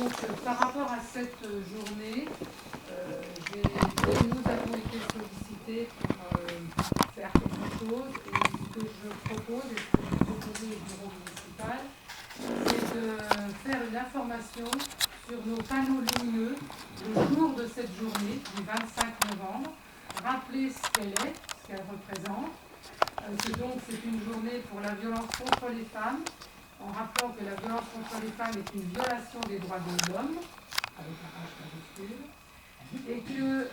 Donc, par rapport à cette journée, nous avons été sollicités pour faire quelque chose. Et ce que je propose, et ce que je propose au bureau municipal, c'est de faire une information sur nos panneaux lumineux le jour de cette journée, du 25 novembre, rappeler ce qu'elle représente, que donc c'est une journée pour la violence contre les femmes, en rappelant que la violence contre les femmes est une violation des droits de l'homme, avec la H majuscule, et que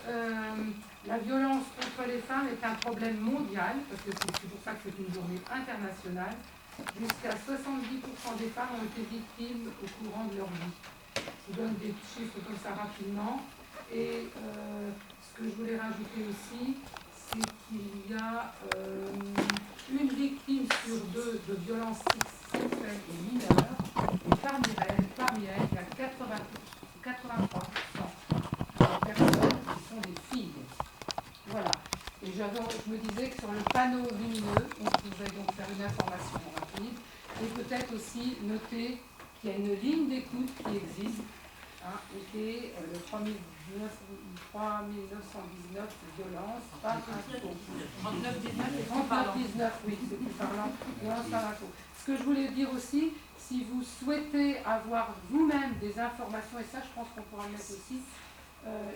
la violence contre les femmes est un problème mondial, parce que c'est pour ça que c'est une journée internationale. Jusqu'à 70% des femmes ont été victimes au courant de leur vie. Je vous donne des chiffres comme ça rapidement. Et ce que je voulais rajouter aussi, c'est qu'il y a une victime sur deux de violences sexuelles et mineures. Et parmi elles, il y a 83% de personnes qui sont des filles. Voilà. Et je me disais que sur le panneau lumineux, on pouvait donc faire une information rapide et peut-être aussi noter qu'il y a une ligne d'écoute qui existe, hein, et qui est le 3919 violence par info. 3919, oui, c'est plus parlant, violence par info. Ce que je voulais dire aussi, si vous souhaitez avoir vous-même des informations, et ça je pense qu'on pourra le mettre aussi,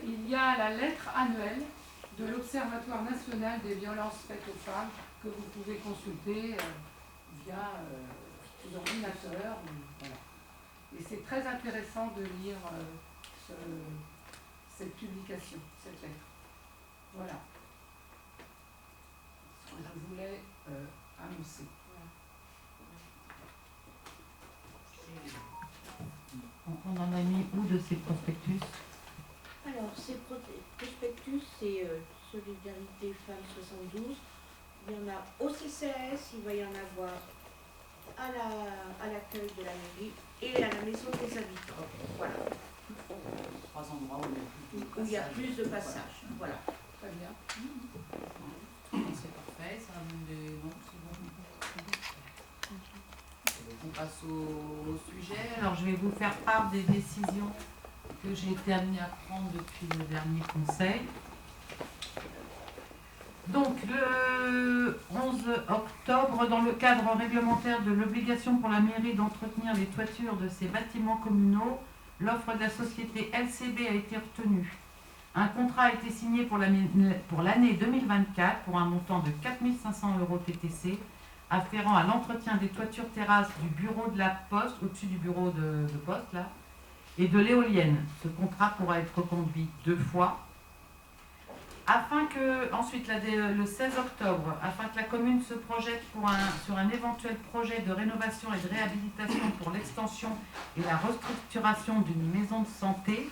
il y a la lettre annuelle de l'Observatoire national des violences faites aux femmes que vous pouvez consulter via l'ordinateur. Voilà. Et c'est très intéressant de lire cette publication, cette lettre. Voilà. Ce que je voulais annoncer. On en a mis où de ces prospectus? Alors, ces prospectus, c'est Solidarité Femmes 72. Il y en a au CCAS, il va y en avoir à l'accueil de la mairie et à la maison des habitants. Voilà. Trois endroits où il y a plus de passages. Voilà. Très bien. C'est parfait, ça ramène des... Non, c'est bon. On passe au sujet. Alors, je vais vous faire part des décisions que j'ai été amenée à prendre depuis le dernier conseil. Donc, le 11 octobre, dans le cadre réglementaire de l'obligation pour la mairie d'entretenir les toitures de ses bâtiments communaux, l'offre de la société LCB a été retenue. Un contrat a été signé pour l'année 2024 pour un montant de 4 500 € TTC, afférent à l'entretien des toitures terrasses du bureau de la poste, au-dessus du bureau de poste, là, et de l'éolienne. Ce contrat pourra être reconduit 2 fois. Afin que, ensuite, le 16 octobre, afin que la commune se projette sur un éventuel projet de rénovation et de réhabilitation pour l'extension et la restructuration d'une maison de santé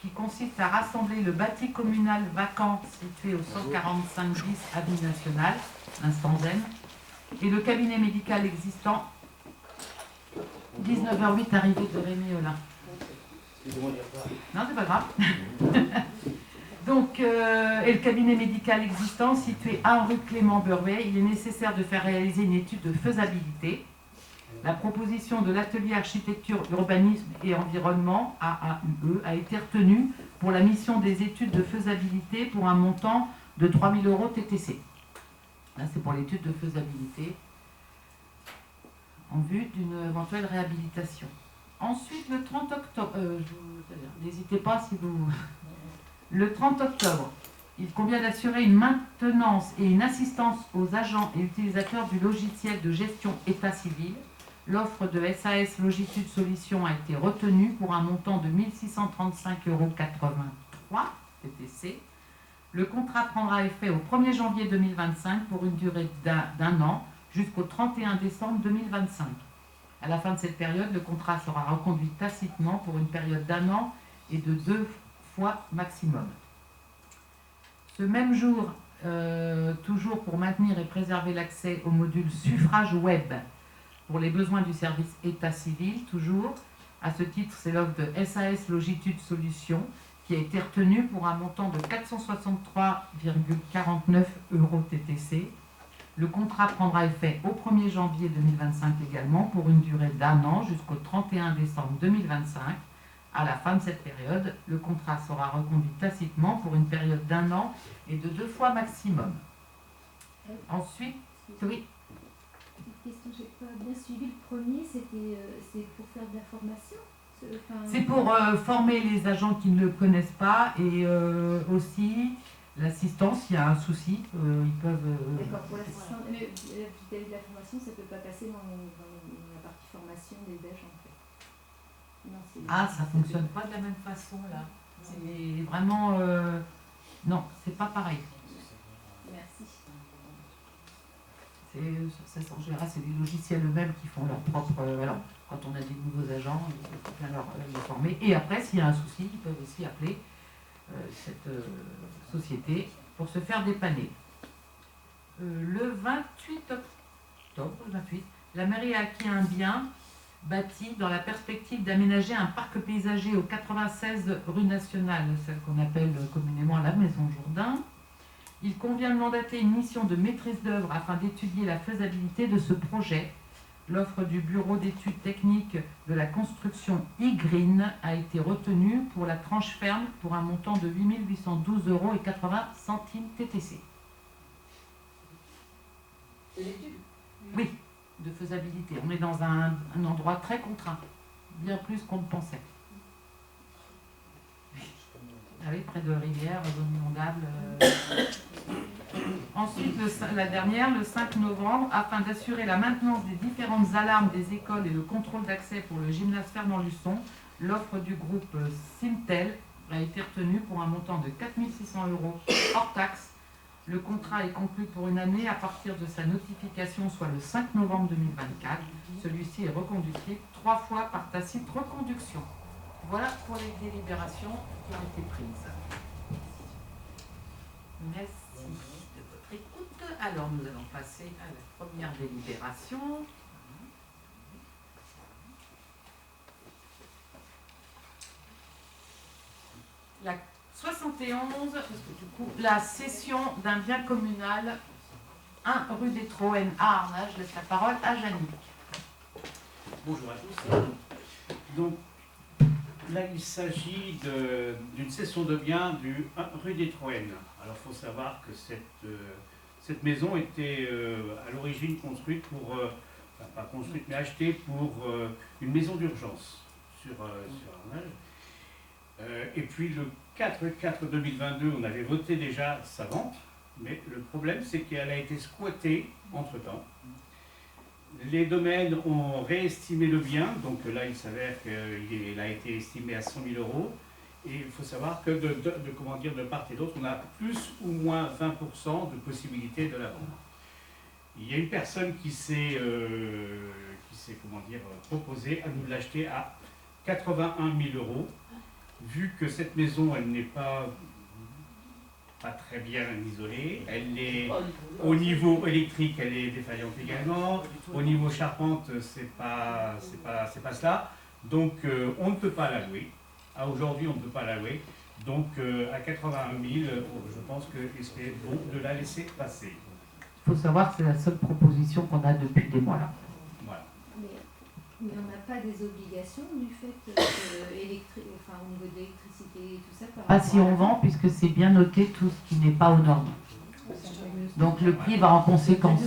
qui consiste à rassembler le bâti communal vacant situé au 145 10 avenue nationale, instant zen, et le cabinet médical existant, 19h08, arrivée de Rémi Olin. Non, c'est pas grave. Donc, et le cabinet médical existant situé à rue Clément-Burway, il est nécessaire de faire réaliser une étude de faisabilité. La proposition de l'atelier architecture, urbanisme et environnement, AAUE, a été retenue pour la mission des études de faisabilité pour un montant de 3 000 € TTC. Là, c'est pour l'étude de faisabilité en vue d'une éventuelle réhabilitation. Ensuite, le 30 octobre, n'hésitez pas si vous... Le 30 octobre, il convient d'assurer une maintenance et une assistance aux agents et utilisateurs du logiciel de gestion état civil. L'offre de SAS Logitude Solutions a été retenue pour un montant de 1 635,83 € TTC. Le contrat prendra effet au 1er janvier 2025 pour une durée d'un an jusqu'au 31 décembre 2025. À la fin de cette période, le contrat sera reconduit tacitement pour une période d'1 an et de 2 fois maximum. Ce même jour, toujours pour maintenir et préserver l'accès au module suffrage web pour les besoins du service état civil, toujours. À ce titre, c'est l'offre de SAS Logitude Solutions qui a été retenue pour un montant de 463,49 € TTC. Le contrat prendra effet au 1er janvier 2025 également pour une durée d'1 an jusqu'au 31 décembre 2025. À la fin de cette période, le contrat sera reconduit tacitement pour une période d'1 an et de 2 fois maximum. Ensuite, oui. Petite question, j'ai pas bien suivi. Le premier, c'est pour faire de la formation. C'est pour former les agents qui ne le connaissent pas et aussi l'assistance, s'il y a un souci, ils peuvent... D'accord, pour l'assistance. Mais vis-à-vis de la formation, ça ne peut pas passer dans la partie formation des agents, en fait. Non, ah, ça ne fonctionne pas de la même façon, là. C'est vraiment... non, c'est pas pareil. Merci. En général, c'est les logiciels eux-mêmes qui font leur propre... alors, quand on a des nouveaux agents, il faut bien les former. Et après, s'il y a un souci, ils peuvent aussi appeler cette société pour se faire dépanner. Le 28 octobre, la mairie a acquis un bien bâti dans la perspective d'aménager un parc paysager au 96 rue Nationale, celle qu'on appelle communément la Maison Jourdain. Il convient de mandater une mission de maîtrise d'œuvre afin d'étudier la faisabilité de ce projet. L'offre du bureau d'études techniques de la construction e-Green a été retenue pour la tranche ferme pour un montant de 8 812,80 € TTC. C'est l'étude. Oui, de faisabilité. On est dans un endroit très contraint, bien plus qu'on ne pensait. Ah oui, près de rivières, zone inondable. Ensuite, la dernière, le 5 novembre, afin d'assurer la maintenance des différentes alarmes des écoles et le contrôle d'accès pour le gymnase Fernand Luçon, l'offre du groupe Simtel a été retenue pour un montant de 4 600 € hors taxe. Le contrat est conclu pour une année à partir de sa notification, soit le 5 novembre 2024. Celui-ci est reconductible 3 fois par tacite reconduction. Voilà pour les délibérations qui ont été prises. Merci de votre écoute. Alors, nous allons passer à la première délibération. La 71, parce que du coup, la cession d'un bien communal, 1 rue des Troènes à Arnage. Je laisse la parole à Jannick. Bonjour à tous. Donc, là, il s'agit d'une cession de biens du 1 rue des Troènes. Alors, il faut savoir que cette maison était à l'origine construite pour, enfin, pas construite, mais achetée pour une maison d'urgence sur Arnage. Et puis, le 4/4/2022, on avait voté déjà sa vente, mais le problème, c'est qu'elle a été squattée entre-temps. Les domaines ont réestimé le bien, donc là il s'avère qu'il a été estimé à 100 000 €. Et il faut savoir que de part et d'autre, on a plus ou moins 20% de possibilité de la vendre. Il y a une personne qui s'est proposée à nous l'acheter à 81 000 €, vu que cette maison elle n'est pas très bien isolée, elle est au niveau électrique, elle est défaillante également, au niveau charpente, c'est pas cela, donc on ne peut pas la louer. À aujourd'hui, on ne peut pas la louer, donc à 81 000, je pense que c'est bon de la laisser passer. Il faut savoir que c'est la seule proposition qu'on a depuis des mois là. Voilà. Mais on n'a pas des obligations du fait au niveau de l'électricité et tout ça par Pas rapport si à on la vend, puisque c'est bien noté tout ce qui n'est pas aux normes. Donc le prix va en conséquence.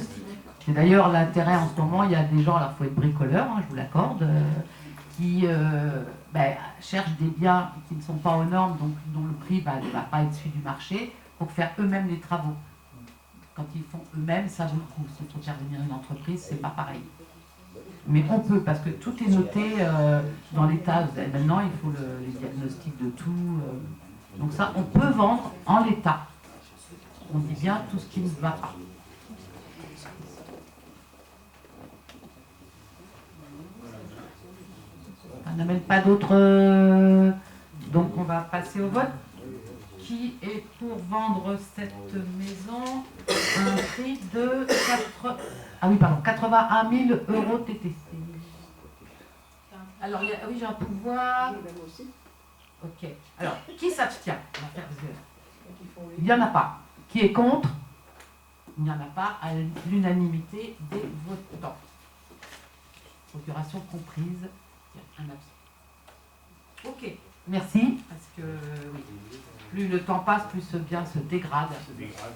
C'est d'ailleurs l'intérêt en ce moment, il y a des gens, alors il faut être bricoleur, je vous l'accorde, qui cherchent des biens qui ne sont pas aux normes, donc dont le prix ne va pas être celui du marché, pour faire eux-mêmes les travaux. Quand ils font eux-mêmes, ça vaut le coup. S'il faut faire venir une entreprise, c'est pas pareil. Mais on peut, parce que tout est noté dans l'état. Maintenant, il faut les diagnostics de tout. Donc ça, on peut vendre en l'état. On dit bien tout ce qui ne va pas. On n'amène pas d'autres... Donc on va passer au vote. Qui est pour vendre cette maison à un prix de 81 000 € TTC. Alors, oui, j'ai un pouvoir. Ok. Alors, qui s'abstient? Il n'y en a pas. Qui est contre? Il n'y en a pas à l'unanimité des votants. Procuration comprise. Il y a un absent. Ok. Merci, parce que oui, plus le temps passe, plus ce bien se dégrade. Ça dégrade.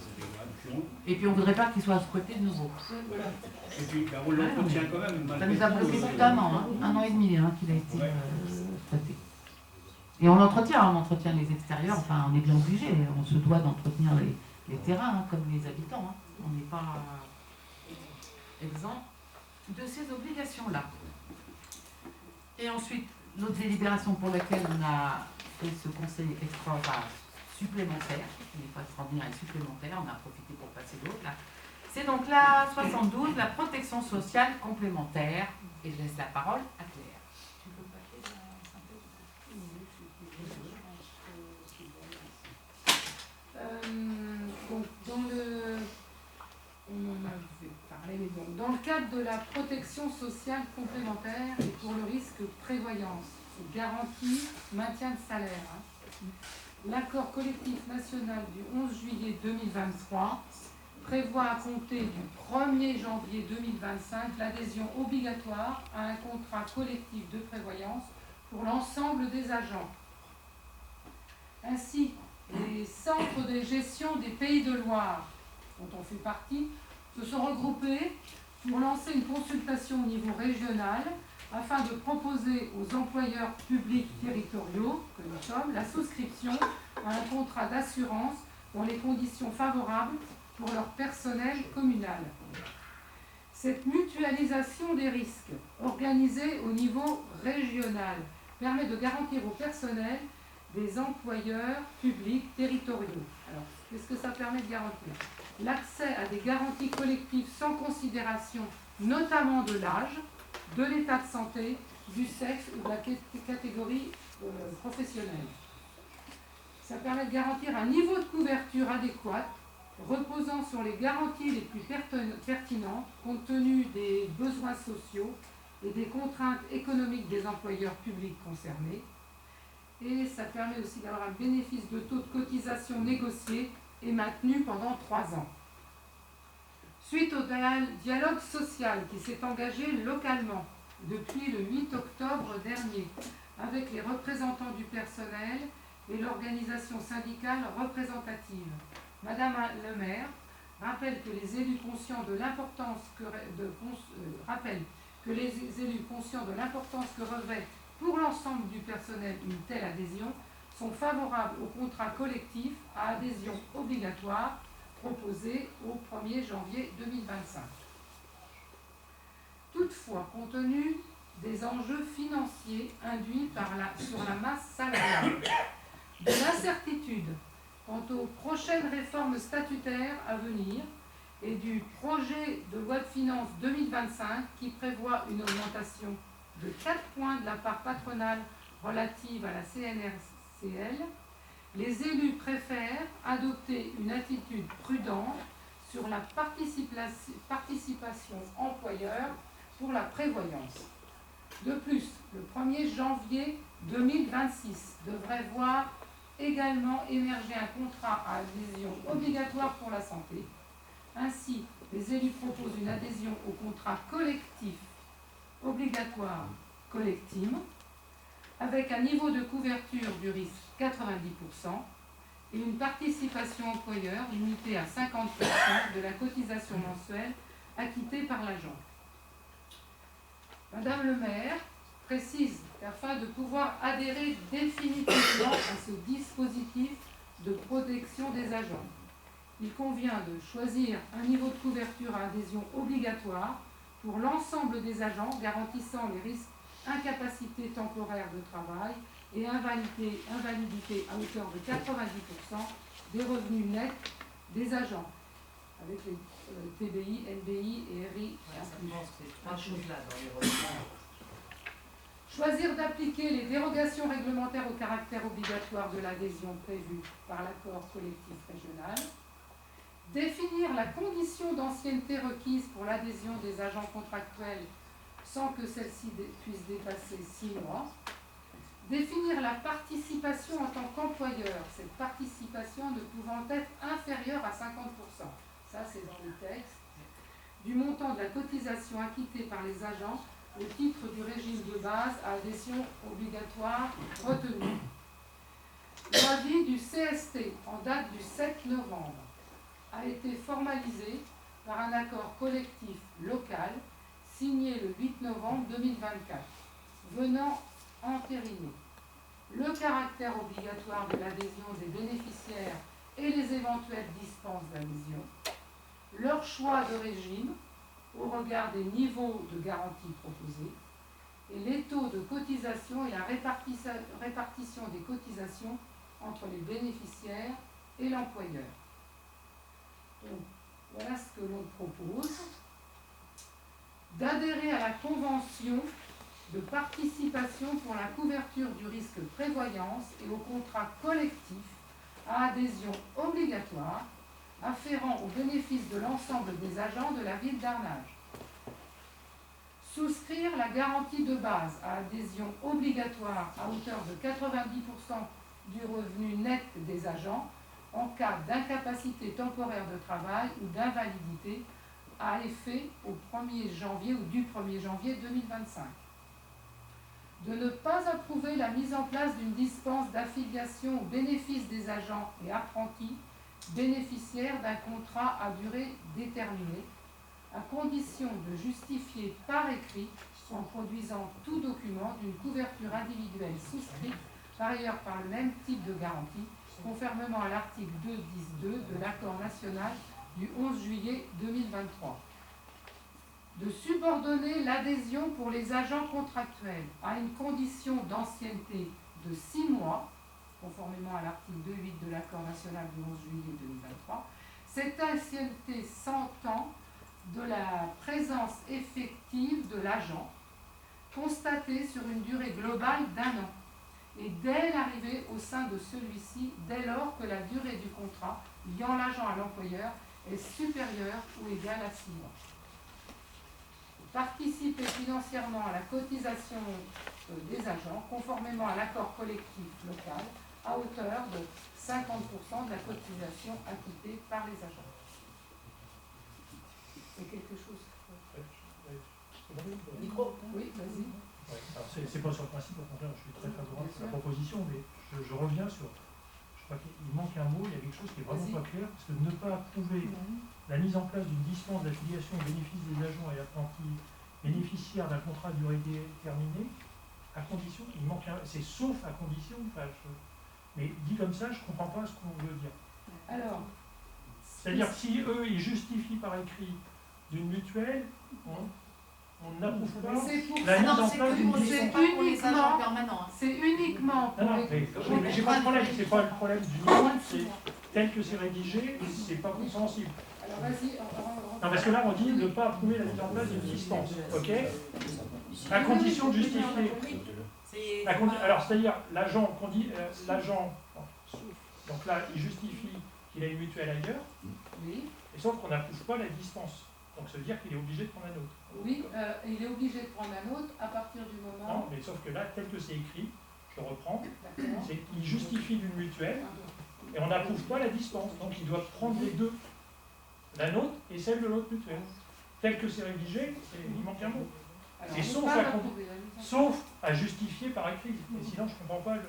Et puis on voudrait pas qu'il soit squatté de nouveau. Et puis, ben, on l'entretient quand même. Ça malgré nous a tout, bloqué plus d'un an, hein, 1 an et demi hein, qu'il a été squatté. Et on entretient les extérieurs, enfin on est bien obligé, on se doit d'entretenir les terrains, hein, comme les habitants. Hein. On n'est pas exempt de ces obligations-là. Et ensuite, l'autre délibération pour laquelle on a fait ce conseil supplémentaire, qui n'est pas extraordinaire et supplémentaire, on a profité pour passer l'autre là. C'est donc la 72, la protection sociale complémentaire. Et je laisse la parole à Claire. Tu veux le papier de la synthèse? Donc, on en avait parlé, mais bon, dans le cadre de la protection sociale complémentaire et pour le risque prévoyance, garantie, maintien de salaire, hein, l'accord collectif national du 11 juillet 2023 prévoit à compter du 1er janvier 2025 l'adhésion obligatoire à un contrat collectif de prévoyance pour l'ensemble des agents. Ainsi, les centres de gestion des Pays de Loire, dont on fait partie, se sont regroupés pour lancer une consultation au niveau régional afin de proposer aux employeurs publics territoriaux, que nous sommes, la souscription à un contrat d'assurance dans les conditions favorables pour leur personnel communal. Cette mutualisation des risques, organisée au niveau régional, permet de garantir au personnel des employeurs publics territoriaux. Alors, qu'est-ce que ça permet de garantir? L'accès à des garanties collectives sans considération, notamment de l'âge, de l'état de santé, du sexe ou de la catégorie professionnelle. Ça permet de garantir un niveau de couverture adéquat, reposant sur les garanties les plus pertinentes, compte tenu des besoins sociaux et des contraintes économiques des employeurs publics concernés. Et ça permet aussi d'avoir un bénéfice de taux de cotisation négocié et maintenu pendant 3 ans. Suite au dialogue social qui s'est engagé localement depuis le 8 octobre dernier avec les représentants du personnel et l'organisation syndicale représentative, Madame le maire rappelle que les élus conscients de l'importance que revêt pour l'ensemble du personnel une telle adhésion sont favorables au contrat collectif à adhésion obligatoire proposé au 1er janvier 2025. Toutefois, compte tenu des enjeux financiers induits sur la masse salariale, de l'incertitude quant aux prochaines réformes statutaires à venir et du projet de loi de finances 2025 qui prévoit une augmentation de 4 points de la part patronale relative à la CNRCL, les élus préfèrent adopter une attitude prudente sur la participation employeur pour la prévoyance. De plus, le 1er janvier 2026 devrait voir également émerger un contrat à adhésion obligatoire pour la santé. Ainsi, les élus proposent une adhésion au contrat collectif obligatoire collectime avec un niveau de couverture du risque 90% et une participation employeur limitée à 50% de la cotisation mensuelle acquittée par l'agent. Madame le maire précise qu'afin de pouvoir adhérer définitivement à ce dispositif de protection des agents, il convient de choisir un niveau de couverture à adhésion obligatoire pour l'ensemble des agents garantissant les risques incapacité temporaire de travail et invalidité à hauteur de 90% des revenus nets des agents, avec les TBI, NBI et RI. Je pense que c'est 3 choses là dans les revenus. Choisir d'appliquer les dérogations réglementaires au caractère obligatoire de l'adhésion prévue par l'accord collectif régional. Définir la condition d'ancienneté requise pour l'adhésion des agents contractuels sans que celle-ci puisse dépasser 6 mois. Définir la participation en tant qu'employeur, cette participation ne pouvant être inférieure à 50%. Ça, c'est dans le texte. Du montant de la cotisation acquittée par les agents au titre du régime de base à adhésion obligatoire retenu. L'avis du CST en date du 7 novembre a été formalisé par un accord collectif local signé le 8 novembre 2024, venant entériner le caractère obligatoire de l'adhésion des bénéficiaires et les éventuelles dispenses d'adhésion, leur choix de régime au regard des niveaux de garantie proposés, et les taux de cotisation et la répartition des cotisations entre les bénéficiaires et l'employeur. Donc, voilà ce que l'on propose. D'adhérer à la convention de participation pour la couverture du risque prévoyance et au contrat collectif à adhésion obligatoire afférent au bénéfice de l'ensemble des agents de la ville d'Arnage. Souscrire la garantie de base à adhésion obligatoire à hauteur de 90% du revenu net des agents en cas d'incapacité temporaire de travail ou d'invalidité à effet au 1er janvier ou du 1er janvier 2025. De ne pas approuver la mise en place d'une dispense d'affiliation au bénéfice des agents et apprentis bénéficiaires d'un contrat à durée déterminée, à condition de justifier par écrit en produisant tout document d'une couverture individuelle souscrite par ailleurs par le même type de garantie, conformément à l'article 2.10.2 de l'accord national du 11 juillet 2023. De subordonner l'adhésion pour les agents contractuels à une condition d'ancienneté de 6 mois, conformément à l'article 2.8 de l'accord national du 11 juillet 2023. Cette ancienneté s'entend de la présence effective de l'agent, constatée sur une durée globale d'1 an, et dès l'arrivée au sein de celui-ci, dès lors que la durée du contrat liant l'agent à l'employeur est supérieure ou égale à 6 mois. Participer financièrement à la cotisation des agents, conformément à l'accord collectif local, à hauteur de 50% de la cotisation acquittée par les agents. C'est quelque chose. Micro. Oui, vas-y. Ouais, alors c'est pas sur le principe, au contraire, je suis très favorable à la proposition, mais je reviens sur. Je crois qu'il manque un mot, il y a quelque chose qui est vraiment pas clair, parce que ne pas approuver la mise en place d'une dispense d'affiliation au bénéfice des agents et apprentis bénéficiaires d'un contrat de durée déterminée, à condition, il manque un. C'est sauf à condition, enfin, mais dit comme ça, je comprends pas ce qu'on veut dire. Alors. C'est-à-dire que si eux, ils justifient par écrit d'une mutuelle, on n'approuve pas la mise en place d'une dispense. C'est uniquement pour non, mais j'ai pas de problème, c'est pas le problème du niveau, c'est tel que c'est rédigé, c'est pas compréhensible. Alors vas-y, non, parce que là on dit ne pas approuver la mise en place d'une dispense, ok? À condition de justifier. Alors c'est-à-dire l'agent, donc là il justifie qu'il a une mutuelle ailleurs, oui. Et sauf qu'on n'approuve pas la dispense. Donc ça veut dire qu'il est obligé de prendre un autre. Oui, il est obligé de prendre un autre à partir du moment... Non, mais sauf que là, tel que c'est écrit, je reprends, c'est qu'il justifie d'une mutuelle et on n'approuve pas la dispense. Donc ils doivent prendre les deux, la nôtre et celle de l'autre mutuelle. Tel que c'est rédigé, il manque un mot. C'est sauf à justifier par écrit. Et sinon, je ne comprends pas le...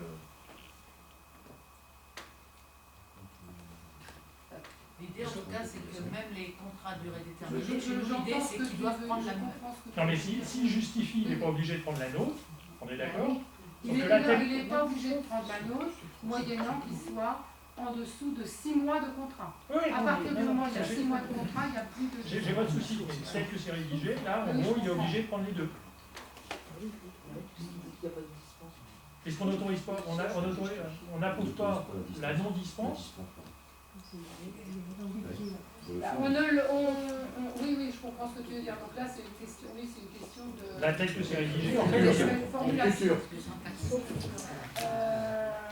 L'idée, en tout cas, c'est que même les contrats à durée déterminée, l'idée, c'est qu'ils doivent prendre la même. Non, mais s'il justifie, il n'est pas obligé de prendre la nôtre, on est d'accord? Il n'est pas obligé de prendre la nôtre, moyennant qu'il soit en dessous de 6 mois de contrat. Oui, à partir du moment où il y a 6 mois de contrat, il n'y a plus de... J'ai pas de souci, mais tel que c'est rédigé, là, en gros, il est obligé de prendre les deux. Est-ce qu'on n'autorise pas, on n'approuve pas la non-dispense? Oui, je comprends ce que tu veux dire. Donc là, c'est une question, de... La telle que c'est rédigé, en fait,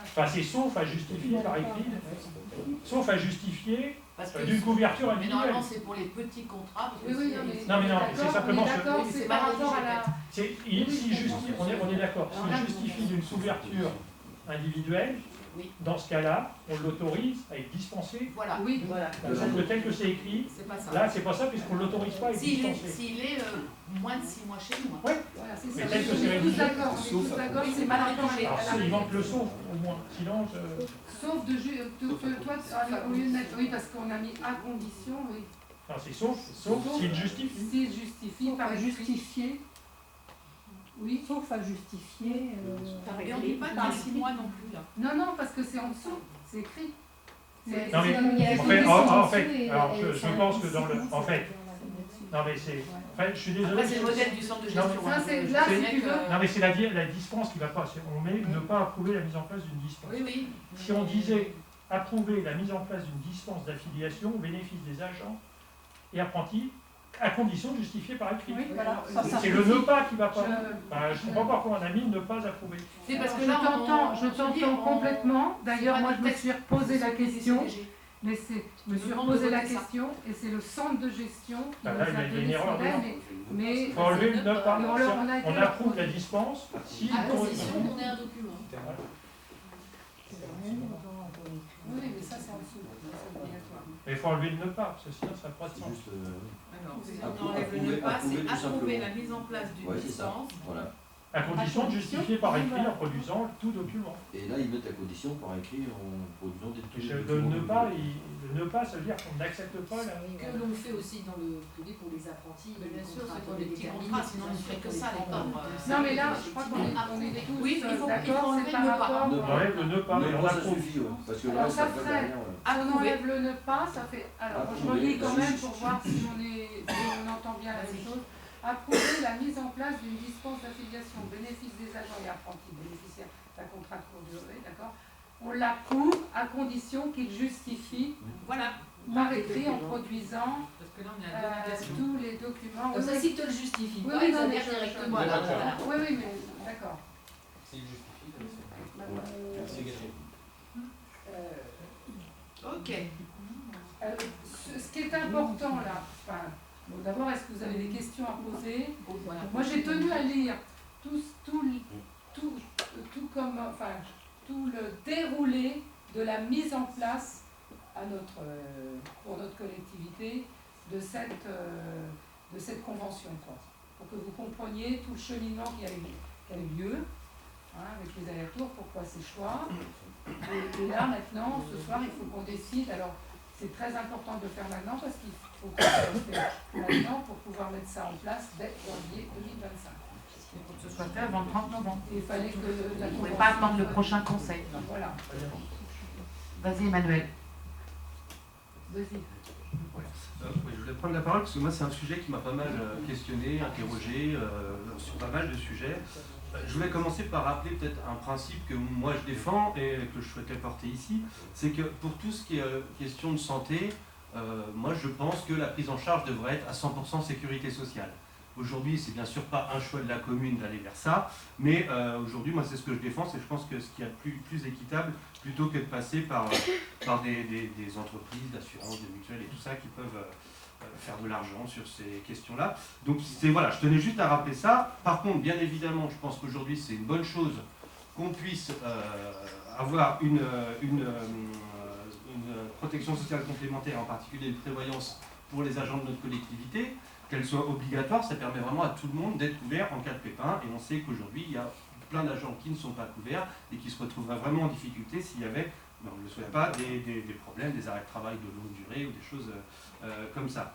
enfin, c'est sauf à justifier par écrit, sauf à justifier d'une couverture individuelle. Mais normalement, c'est pour les petits contrats. Oui, non, mais c'est simplement... C'est par rapport à la... On est d'accord, s'il justifie d'une couverture individuelle, Oui. Dans ce cas-là, on l'autorise à être dispensé. Voilà. Oui, Voilà. Sauf que tel que c'est écrit, C'est pas ça. là, c'est pas ça, puisqu'on ne l'autorise pas à être S'il est, dispensé. moins de 6 mois chez nous. Ouais. voilà, c'est Mais ça. tel que On c'est est tous rédigé. d'accord, on est tous d'accord, Oui, c'est c'est pas pas rapport rédigé. Alors, il manque le sauf, au moins. Sinon, Sauf de toi, au lieu de mettre, oui, parce qu'on a mis à condition, oui. non, c'est sauf s'il justifie. S'il justifie par écrit. justifier, Oui. sauf à justifier. Et on ne dit pas qu'il y a 6 mois non plus, là. Non, non, parce que c'est en dessous, c'est écrit. C'est- Non, mais il y a la en fait, condition en dessous fait, et- alors, et je ça pense que aussi, dans le, sinon, en ça fait, va là-dessus. non mais c'est, enfin, je suis désolé. Après, c'est le modèle du centre de gestion. Non, ça, hein. c'est- Je là, connais si tu que- veux. Non mais c'est la dispense qui va pas. On met ne pas approuver la mise en place d'une dispense. Oui, oui. Si on disait approuver la mise en place d'une dispense d'affiliation au bénéfice des agents et apprentis, à condition de justifier par écrit. Oui, Voilà, ça, ça C'est le ne pas qui va pas. Je- Je comprends pas pourquoi on a mis ne pas approuver. C'est parce que je là, t'entends, on- je on se dit, t'entends on- complètement. D'ailleurs, c'est pas moi, notre je me texte. suis reposé la question, léger. mais c'est, je me suis demande de reposé la voter ça. question, et c'est le centre de gestion qui Bah nous là, a il y a une donné erreur son aide, dedans. mais Il faut enlever le ne pas. Non, alors, on a été On approuve la dispense si À condition qu'on ait un document. oui, mais ça, c'est en dessous, c'est obligatoire. Mais il faut enlever le ne pas, parce que sinon ça n'a pas de C'est sens. juste. Alors, Approuver, on enlève le ne pas, approuver, c'est tout approuver simplement. la mise en place d'une Ouais, c'est ça. dispense. Voilà. À condition de justifier par écrit en produisant tout document. Et là, ils mettent la condition par écrit en produisant des tous les Le documents. ne pas, le ne pas, ça veut dire qu'on n'accepte pas la. Que l'on fait aussi dans le privé pour les apprentis. Mais bien les sûr, contrats c'est pour des petits déterminés, contrats, sinon on ne ferait que ça, les pauvres. Non, mais là, je crois qu'on est tous Oui, il faut d'accord, enlever c'est par le pas. rapport. On enlève le ne pas, et Non, on ça approuve. suffit, ouais. Parce que Alors, là, ça ça fait ferait- derrière. Si on Approuver. enlève le ne pas, ça fait. Alors, je Approuver, relis quand même juste. pour voir si on entend bien la même chose. Approuver la mise en place d'une dispense d'affiliation au bénéfice des agents et apprentis bénéficiaires d'un contrat de courte durée, d'accord? On l'approuve à condition qu'il justifie Voilà. par écrit en produisant Parce que là, on est à délégation. tous les documents. Comme ça, Oui, s'ils te le justifient oui, pas, oui, ils non, mais adhèrent directement. Voilà. oui, oui, mais d'accord. C'est justifié comme ça. Euh, gâché. Ok. ce qui est important là, enfin, bon, d'abord, est-ce que vous avez des questions à poser? Voilà. Moi, j'ai tenu à lire tout le déroulé de la mise en place pour notre collectivité de cette convention, quoi, pour que vous compreniez tout le cheminement qui a eu lieu, hein, avec les allers-retours, pourquoi ces choix. Et là, maintenant, ce soir, il faut qu'on décide. Alors, c'est très important de le faire maintenant parce qu'il faut qu'on le fasse maintenant pour pouvoir mettre ça en place dès janvier 2025. Il faut que ce soit fait avant le 30 novembre. Et il fallait que la On ne pouvait convention pas attendre le soit- prochain conseil. Voilà, Vas-y, Emmanuel. vas-y. Oui, je voulais prendre la parole parce que moi c'est un sujet qui m'a pas mal questionné, interrogé sur pas mal de sujets. Je voulais commencer par rappeler peut-être un principe que moi je défends et que je souhaitais porter ici, c'est que pour tout ce qui est question de santé, moi je pense que la prise en charge devrait être à 100% sécurité sociale. Aujourd'hui, c'est bien sûr pas un choix de la commune d'aller vers ça, mais aujourd'hui, moi, c'est ce que je défends, c'est je pense que ce qui est plus équitable, plutôt que de passer par des entreprises d'assurance, de mutuelles et tout ça qui peuvent faire de l'argent sur ces questions-là. Donc, voilà, je tenais juste à rappeler ça. Par contre, bien évidemment, je pense qu'aujourd'hui, c'est une bonne chose qu'on puisse avoir une protection sociale complémentaire, en particulier une prévoyance pour les agents de notre collectivité, qu'elle soit obligatoire, ça permet vraiment à tout le monde d'être couvert en cas de pépin. Et on sait qu'aujourd'hui, il y a plein d'agents qui ne sont pas couverts et qui se retrouveraient vraiment en difficulté s'il y avait, mais on ne le souhaite pas, des problèmes, des arrêts de travail de longue durée ou des choses comme ça.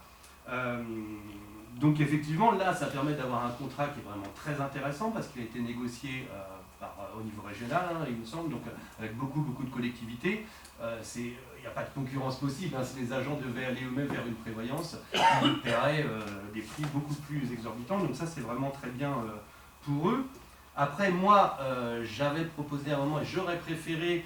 Donc effectivement, là, ça permet d'avoir un contrat qui est vraiment très intéressant parce qu'il a été négocié au niveau régional, hein, il me semble, donc avec beaucoup de collectivités. Il n'y a pas de concurrence possible, hein. Si les agents devaient aller eux-mêmes vers une prévoyance, ils paieraient des prix beaucoup plus exorbitants, donc ça c'est vraiment très bien pour eux. Après moi, j'avais proposé à un moment, et j'aurais préféré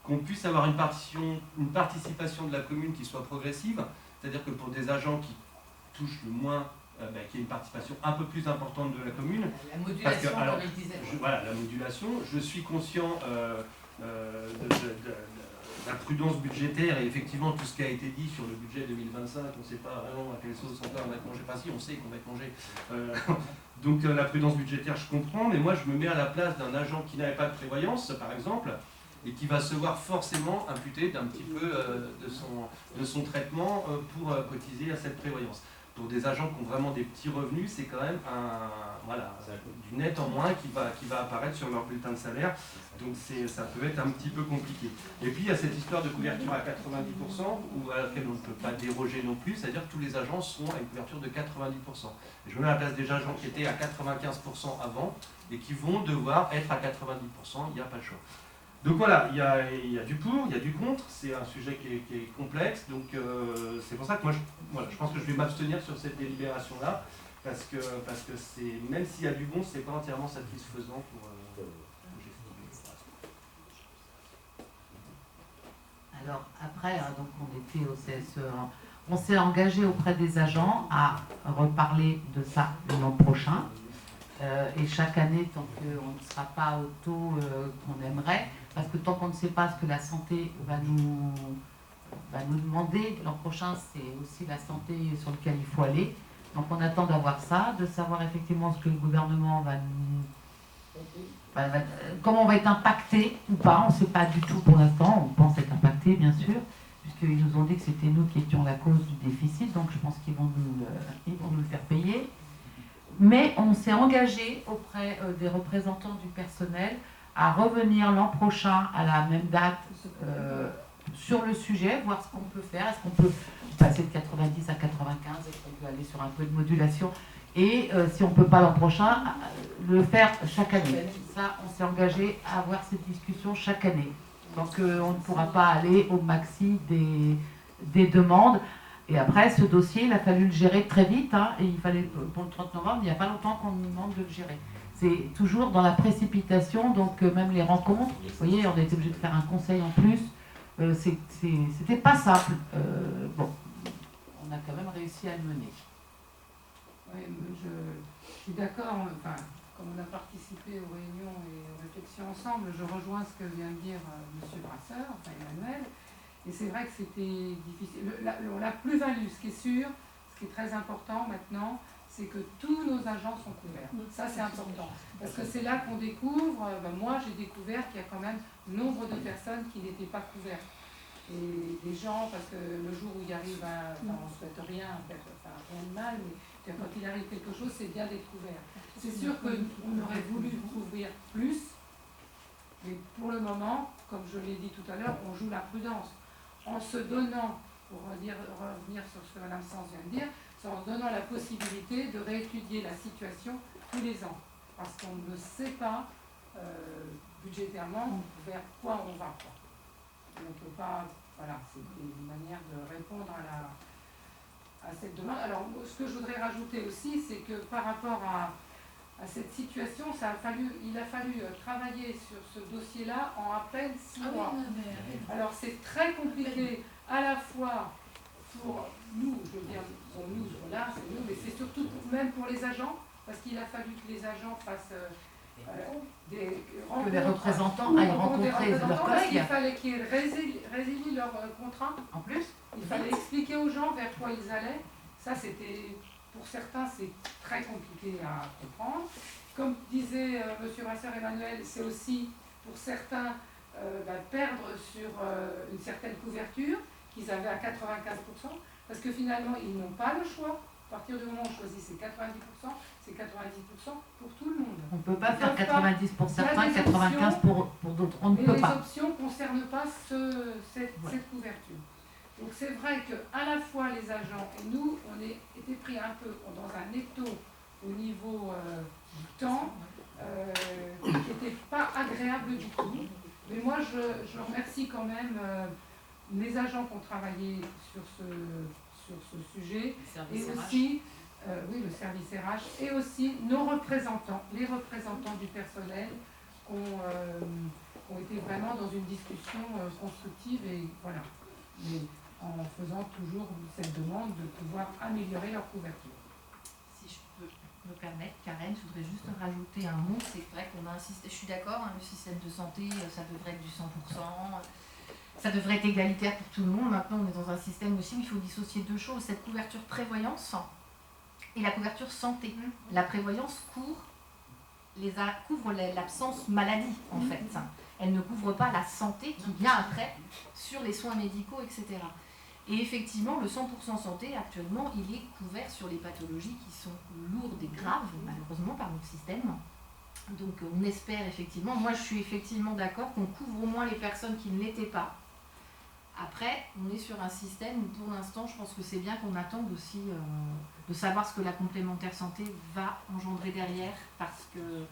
qu'on puisse avoir une participation de la commune qui soit progressive, c'est-à-dire que pour des agents qui touchent le moins, qu'il y ait une participation un peu plus importante de la commune. La modulation, alors, comme il disait. Voilà, la modulation. Je suis conscient de la prudence budgétaire et effectivement tout ce qui a été dit sur le budget 2025, on ne sait pas vraiment à quelle sauce on va être mangé, pas si on sait qu'on va être mangé. Donc la prudence budgétaire, je comprends, mais moi je me mets à la place d'un agent qui n'avait pas de prévoyance, par exemple, et qui va se voir forcément imputé d'un petit peu de son traitement pour cotiser à cette prévoyance. Pour des agents qui ont vraiment des petits revenus, c'est quand même du net en moins qui va apparaître sur leur bulletin de salaire. Donc ça peut être un petit peu compliqué. Et puis il y a cette histoire de couverture à 90%, à laquelle on ne peut pas déroger non plus, c'est-à-dire que tous les agents seront à une couverture de 90%. Et je me mets à la place des agents qui étaient à 95% avant et qui vont devoir être à 90%, il n'y a pas le choix. Donc voilà, il y a du pour, il y a du contre, c'est un sujet qui est complexe, donc c'est pour ça que moi je pense que je vais m'abstenir sur cette délibération-là, parce que même s'il y a du bon, c'est pas entièrement satisfaisant pour Alors après, donc on était au CSE, on s'est engagé auprès des agents à reparler de ça l'an prochain. Et chaque année, tant qu'on ne sera pas au taux qu'on aimerait, parce que tant qu'on ne sait pas ce que la santé va nous demander, l'an prochain, c'est aussi la santé sur laquelle il faut aller. Donc on attend d'avoir ça, de savoir effectivement ce que le gouvernement va nous... comment on va être impacté ou pas, on ne sait pas du tout pour l'instant, on pense être impacté bien sûr, puisqu'ils nous ont dit que c'était nous qui étions la cause du déficit, donc je pense qu'ils vont nous le faire payer. Mais on s'est engagé auprès des représentants du personnel à revenir l'an prochain à la même date sur le sujet, voir ce qu'on peut faire, est-ce qu'on peut passer de 90 à 95, est-ce qu'on peut aller sur un peu de modulation, et si on ne peut pas l'an prochain, le faire chaque année. Ça, on s'est engagé à avoir cette discussion chaque année. Donc on ne pourra pas aller au maxi des demandes. Et après, ce dossier, il a fallu le gérer très vite, et il fallait, pour le 30 novembre, il n'y a pas longtemps qu'on nous demande de le gérer. C'est toujours dans la précipitation, donc même les rencontres, vous voyez, on a été obligé de faire un conseil en plus, c'était pas simple. Bon, on a quand même réussi à le mener. Oui, je suis d'accord, enfin, comme on a participé aux réunions et aux réflexions ensemble, je rejoins ce que vient de dire M. Brasseur, enfin Emmanuel. Et c'est vrai que c'était difficile. La plus-value, ce qui est sûr, ce qui est très important maintenant, c'est que tous nos agents sont couverts. Ça, c'est important. Parce que c'est là qu'on découvre, moi j'ai découvert qu'il y a quand même nombre de personnes qui n'étaient pas couvertes. Et des gens, parce que le jour où il arrive, on ne souhaite rien, rien de mal, mais quand il arrive quelque chose, c'est bien d'être couvert. C'est sûr qu'on aurait voulu couvrir plus, mais pour le moment, comme je l'ai dit tout à l'heure, on joue la prudence. En se donnant, pour revenir sur ce que Mme Sens vient de dire, c'est en se donnant la possibilité de réétudier la situation tous les ans. Parce qu'on ne sait pas budgétairement vers quoi on va. On ne peut pas, voilà, c'est une manière de répondre à cette demande. Alors, ce que je voudrais rajouter aussi, c'est que par rapport à cette situation, il a fallu travailler sur ce dossier-là en à peine 6 mois. Alors c'est très compliqué à la fois pour nous, je veux dire, pour nous, là, c'est nous, mais c'est surtout même pour les agents, parce qu'il a fallu que les agents fassent des rencontres. Que les représentants aillent rencontrer leurs collègues. Il fallait qu'ils résilient leur contrat. En plus, il fallait expliquer aux gens vers quoi ils allaient. Ça, c'était... Pour certains, c'est très compliqué à comprendre. Comme disait M. Brasseur-Emmanuel, c'est aussi pour certains perdre sur une certaine couverture qu'ils avaient à 95%, parce que finalement, ils n'ont pas le choix. À partir du moment où on choisit ces 90%, c'est 90% pour tout le monde. On ne peut pas faire 90 pour certains, 95 pour d'autres. On ne peut pas. Les options ne concernent pas cette couverture. Donc c'est vrai qu'à la fois les agents et nous, on était pris un peu dans un étau au niveau du temps qui n'était pas agréable du tout. Mais moi, je remercie quand même mes agents qui ont travaillé sur ce sujet, et aussi le service RH, et aussi nos représentants, les représentants du personnel qui ont été vraiment dans une discussion constructive, et voilà. Mais en faisant toujours cette demande de pouvoir améliorer leur couverture. Si je peux me permettre, Karen, je voudrais juste rajouter un mot. C'est vrai qu'on a insisté, je suis d'accord, le système de santé, ça devrait être du 100%, ça devrait être égalitaire pour tout le monde. Maintenant, on est dans un système aussi où il faut dissocier deux choses, cette couverture prévoyance et la couverture santé. La prévoyance couvre l'absence maladie, en fait. elle ne couvre pas la santé qui vient après sur les soins médicaux, etc. Et effectivement, le 100% santé, actuellement, il est couvert sur les pathologies qui sont lourdes et graves, malheureusement, par notre système. Donc on espère effectivement, moi je suis effectivement d'accord qu'on couvre au moins les personnes qui ne l'étaient pas. Après, on est sur un système où pour l'instant, je pense que c'est bien qu'on attende aussi de savoir ce que la complémentaire santé va engendrer derrière, parce que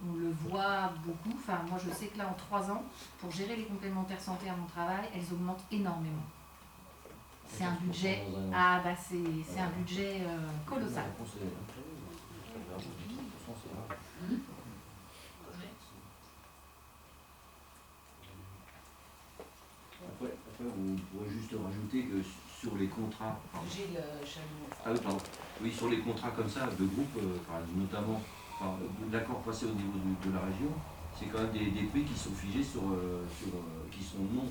on le voit beaucoup. Enfin, moi je sais que là en 3 ans, pour gérer les complémentaires santé à mon travail, elles augmentent énormément. C'est un budget, c'est un budget colossal. Après, on pourrait juste rajouter que sur les contrats. Oui, sur les contrats comme ça, de groupe, notamment l'accord passé au niveau de la région, c'est quand même des prix qui sont figés qui sont non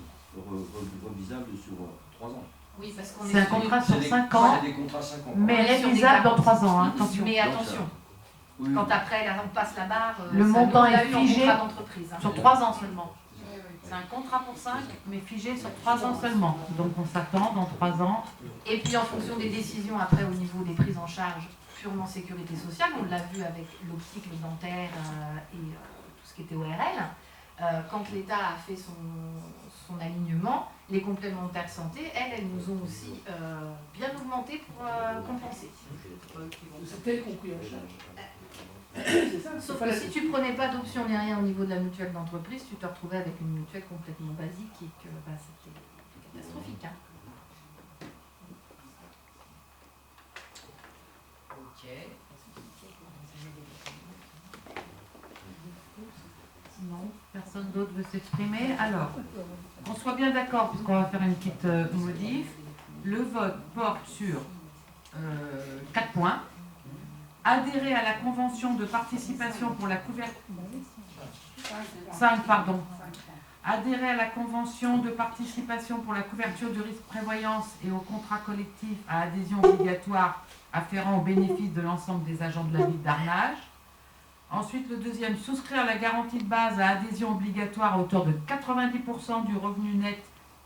revisables sur 3 ans. Oui, parce qu'on c'est un contrat sur 5 ans, c'est des contrats 5 ans. mais révisable dans 3 ans. Hein, attention. Mais attention, quand après on passe la barre, le montant est figé sur 3 ans seulement. Oui. C'est un contrat pour 5, mais figé sur 3 ans seulement. Donc on s'attend dans 3 ans. Et puis en fonction des décisions après au niveau des prises en charge purement sécurité sociale, on l'a vu avec l'optique, le dentaire et tout ce qui était ORL, quand l'État a fait son alignement, les complémentaires santé, elles nous ont aussi bien augmenté pour compenser. C'était compris en charge. Sauf que si tu prenais pas d'option ni rien au niveau de la mutuelle d'entreprise, tu te retrouvais avec une mutuelle complètement basique et que c'était catastrophique. Hein. Ok. Non, personne d'autre veut s'exprimer. Alors, qu'on soit bien d'accord, puisqu'on va faire une petite modif. Le vote porte sur 4 points. Adhérer à la convention de participation pour la couverture... 5, pardon. Adhérer à la convention de participation pour la couverture du risque prévoyance et au contrat collectif à adhésion obligatoire afférent au bénéfice de l'ensemble des agents de la ville d'Arnage. Ensuite, le deuxième, souscrire la garantie de base à adhésion obligatoire à hauteur de 90% du revenu net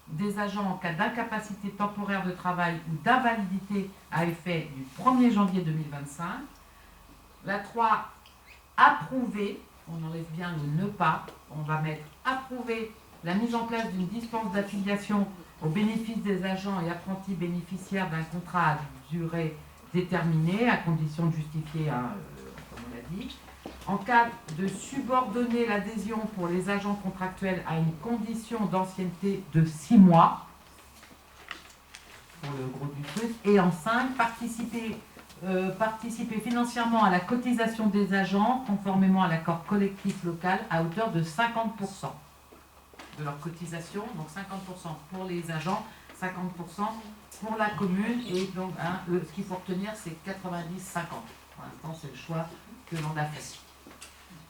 des agents en cas d'incapacité temporaire de travail ou d'invalidité à effet du 1er janvier 2025. La 3, approuver, on enlève bien le ne pas, on va mettre approuver la mise en place d'une dispense d'affiliation au bénéfice des agents et apprentis bénéficiaires d'un contrat à durée déterminée, à condition de justifier, comme on l'a dit. En cas de subordonner l'adhésion pour les agents contractuels à une condition d'ancienneté de 6 mois, pour le gros du truc, et en 5, participer financièrement à la cotisation des agents conformément à l'accord collectif local à hauteur de 50% de leur cotisation, donc 50% pour les agents, 50% pour la commune, et donc ce qu'il faut retenir c'est 90-50. Pour l'instant c'est le choix que l'on a fait.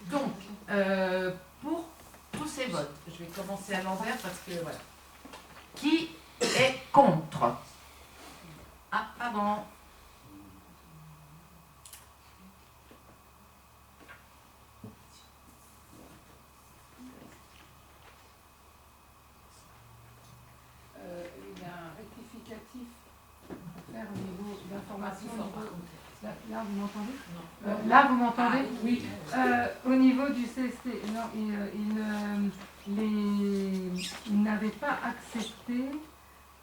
Donc, pour tous ces votes, je vais commencer à l'envers parce que voilà. Qui est contre? Ah, pardon. Il y a un rectificatif à faire au niveau de l'information. Là, vous m'entendez? Là, vous m'entendez? Oui. Au niveau du CST, non, il n'avait pas accepté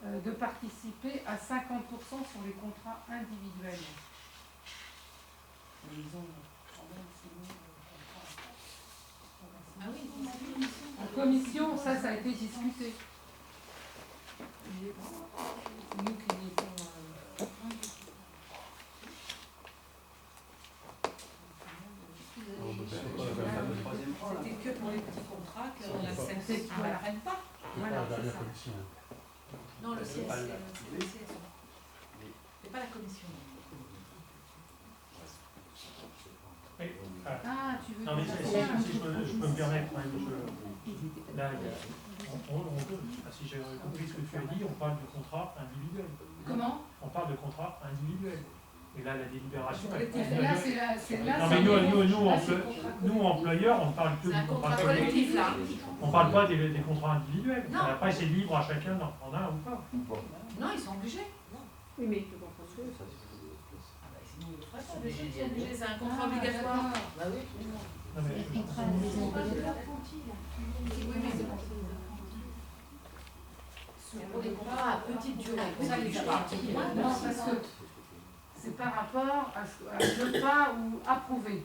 de participer à 50% sur les contrats individuels. Ils ont quand même signé le contrat. Ah oui, en commission, ça a été discuté. C'est nous qui n'y étions. C'était que pour les petits contrats qu'on acceptait qu'ils ne prennent pas. Voilà, c'est ça. Non, le CSC. C'est pas la commission. Ah, tu veux non, mais si je peux me permettre, là, si j'ai compris ce que tu as dit, on parle de contrat individuel. Comment? On parle de contrat individuel. Et là, la délibération. Là, c'est là. Non, mais nous, employeurs, on parle que. C'est un contrat collectif, là. On parle pas des contrats individuels. Non. Après, c'est libre à chacun d'en prendre un ou pas. Non, ils sont obligés. Oui, mais tu comprends ce que Ah bah, sinon, ils le feraient pas. Ils sont obligés, c'est un contrat obligatoire. Bah oui. Non, mais Oui, mais c'est pour des contrats à petite durée. Pour ça, les apprentis. Non, parce que c'est par rapport à ne pas ou approuver.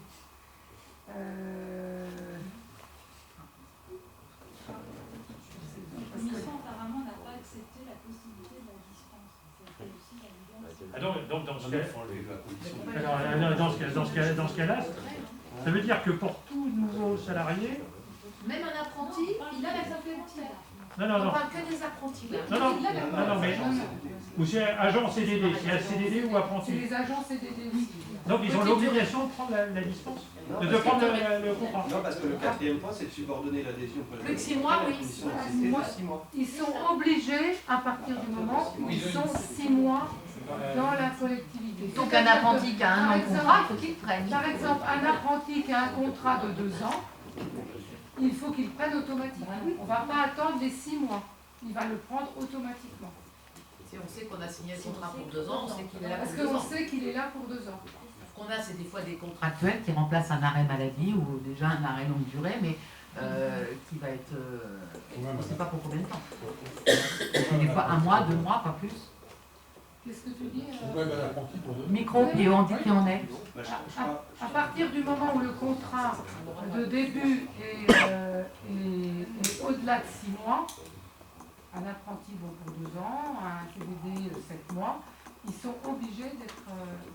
Commission apparemment n'a pas accepté la possibilité de la dispense. C'était aussi validé. Ah donc dans ce cas, faut enlever la condition. alors, dans ce cas-là, ça veut dire que pour tout nouveau salarié, Même un apprenti, il a la complémentaire. non, On parle que des apprentis là. non, mais ou c'est agent CDD, c'est un CDD ou C'est apprenti. les agents CDD aussi. Donc ils ont l'obligation de prendre la dispense, de prendre le contrat. Non, parce que le quatrième point, c'est de subordonner l'adhésion. Plus que 6 mois, oui. Moi, 6 mois. Ils sont obligés, à partir du moment où ils sont 6 mois dans la collectivité. Donc un apprenti qui a un an de contrat, il faut qu'il prenne. Par exemple, un apprenti qui a un contrat de 2 ans, il faut qu'il prenne automatiquement. On ne va pas attendre les 6 mois. Il va le prendre automatiquement. Si on sait qu'on a signé le contrat pour 2 ans, on sait qu'il est là Parce pour 2 qu'on ans. sait qu'il est là pour 2 ans. Ce qu'on a, c'est des fois des contrats. Actuel qui remplace un arrêt maladie ou déjà un arrêt longue durée, mais qui va être. On ne sait pas pour combien de temps. Des fois 1 mois, 2 mois, pas plus. Qu'est-ce que tu dis Micro, et on dit qui on est. À partir du moment où le contrat de début est au-delà de 6 mois, un apprenti pour 2 ans, un CDD 7 mois, ils sont obligés d'être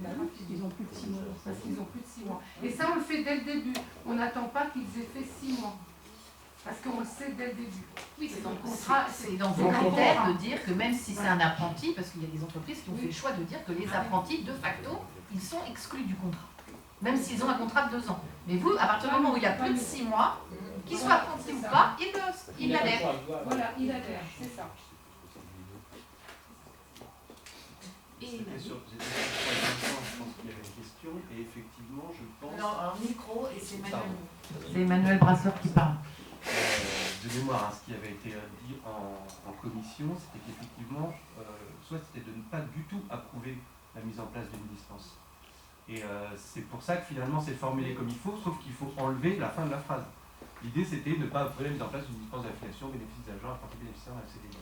affiliés. Ils ont plus de 6 mois. Parce qu'ils ont plus de 6 mois. Et ça, on le fait dès le début. On n'attend pas qu'ils aient fait 6 mois. Parce qu'on le sait dès le début. Oui, c'est dans le contrat. vos critères de dire que même si c'est un apprenti, parce qu'il y a des entreprises qui ont fait le choix de dire que les apprentis, de facto, ils sont exclus du contrat. Même s'ils ont un contrat de 2 ans. Mais vous, à partir du moment où il y a plus de 6 mois, qu'il soit apprenti ou pas, il adhère. Voilà, il adhère, c'est ça. C'était sur le troisième point, je pense qu'il y avait une question, et effectivement, je pense... Alors, micro, et c'est Emmanuel. C'est Emmanuel Brasseur qui parle. De mémoire, ce qui avait été dit en commission, c'était qu'effectivement, soit c'était de ne pas du tout approuver la mise en place d'une dispense. Et c'est pour ça que finalement c'est formulé comme il faut, sauf qu'il faut enlever la fin de la phrase. L'idée c'était de ne pas approuver la mise en place d'une dispense d'affiliation au bénéfice des agents appartenant bénéficiaires d'un CDD.